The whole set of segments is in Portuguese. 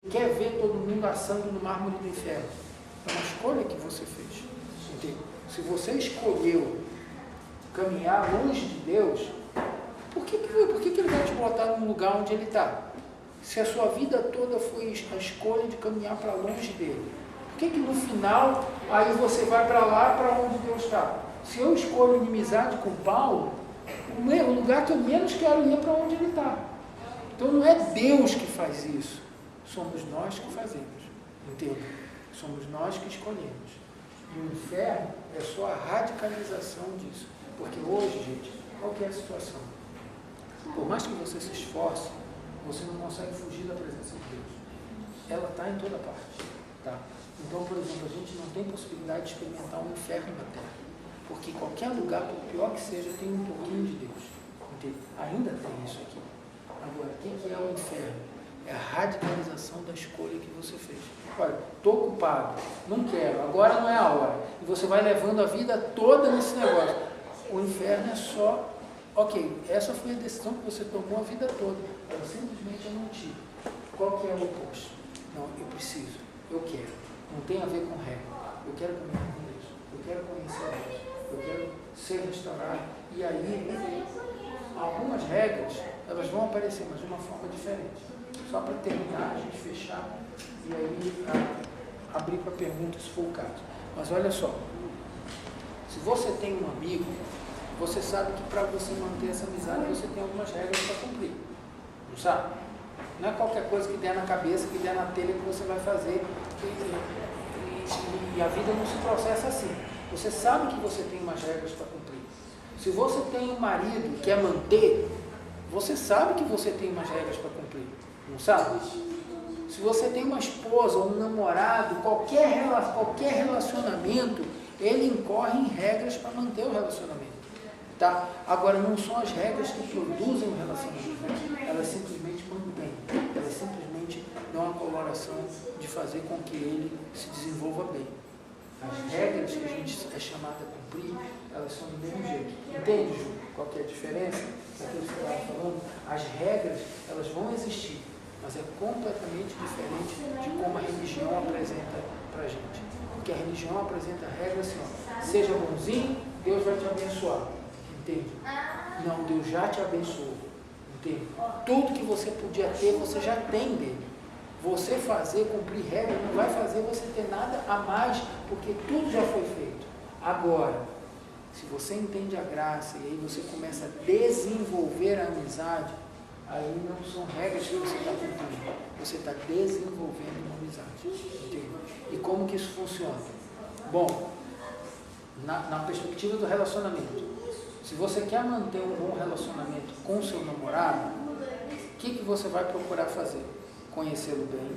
quer ver todo mundo assando no mármore do inferno. É uma escolha que você fez. Entende? Se você escolheu caminhar longe de Deus, por que ele vai te botar num lugar onde ele está? Se a sua vida toda foi a escolha de caminhar para longe dele, por que no final aí você vai para lá, para onde Deus está? Se eu escolho inimizade com Paulo, o lugar que eu menos quero ir é para onde ele está. Então não é Deus que faz isso, somos nós que fazemos, entende? Somos nós que escolhemos. E o inferno é só a radicalização disso. Porque hoje, gente, qual que é a situação? Por mais que você se esforce, você não consegue fugir da presença de Deus. Ela está em toda parte. Tá? Então, por exemplo, a gente não tem possibilidade de experimentar um inferno na Terra. Porque em qualquer lugar, por pior que seja, tem um pouquinho de Deus. Entende? Ainda tem isso aqui. Agora, o que é o inferno? É a radicalização da escolha que você fez. Olha, estou ocupado, não quero, agora não é a hora. E você vai levando a vida toda nesse negócio. O inferno é só, ok, essa foi a decisão que você tomou a vida toda. Ela simplesmente eu não tive. Qual que é o oposto? Não, eu preciso, eu quero. Não tem a ver com regra. Eu quero caminhar com Deus. Eu quero conhecer Deus. Eu quero ser restaurado. E aí, algumas regras, elas vão aparecer, mas de uma forma diferente. Só para terminar, a gente fechar e aí abrir para perguntas se for o caso. Mas olha só, se você tem um amigo, você sabe que para você manter essa amizade, você tem algumas regras para cumprir. Não sabe? Não é qualquer coisa que der na cabeça, que der na telha que você vai fazer. E a vida não se processa assim. Você sabe que você tem umas regras para cumprir. Se você tem um marido que quer manter, você sabe que você tem umas regras para cumprir. Não sabe? Se você tem uma esposa ou um namorado, qualquer relacionamento, ele incorre em regras para manter o relacionamento. Tá? Agora, não são as regras que produzem o relacionamento. Elas simplesmente mantêm. Elas simplesmente dão a coloração de fazer com que ele se desenvolva bem. As regras que a gente é chamado a cumprir, elas são do mesmo jeito. Entende, Ju? Qual que é a diferença daquilo que você estava falando? As regras, elas vão existir, mas é completamente diferente de como a religião apresenta para a gente. Porque a religião apresenta regras assim, ó, seja bonzinho, Deus vai te abençoar. Entende? Não, Deus já te abençoou. Entende? Tudo que você podia ter, você já tem dele. Você fazer, cumprir regras, não vai fazer você ter nada a mais, porque tudo já foi feito. Agora, se você entende a graça e aí você começa a desenvolver a amizade, aí não são regras que você está cumprindo, você está desenvolvendo uma amizade. Entende? E como que isso funciona? Bom, na perspectiva do relacionamento, se você quer manter um bom relacionamento com seu namorado, o que você vai procurar fazer? Conhecê-lo bem,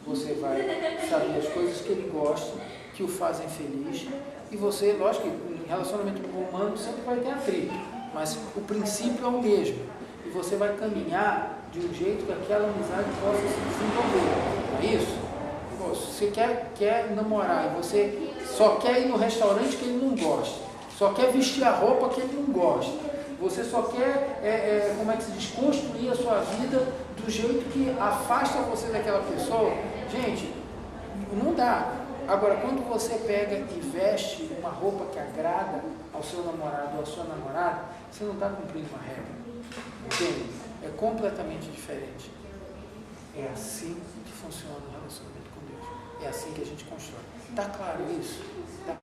você vai saber as coisas que ele gosta, que o fazem feliz, e você, lógico que em relacionamento humano sempre vai ter atrito, mas o princípio é o mesmo, e você vai caminhar de um jeito que aquela amizade possa se desenvolver, não é isso? Pô, se você quer namorar e você só quer ir no restaurante que ele não gosta, só quer vestir a roupa que ele não gosta, você só quer, como é que se diz, construir a sua vida do jeito que afasta você daquela pessoa, gente, não dá. Agora, quando você pega e veste uma roupa que agrada ao seu namorado ou à sua namorada, você não está cumprindo uma regra, entende? É completamente diferente. É assim que funciona o relacionamento com Deus. É assim que a gente constrói. Está claro isso? Tá?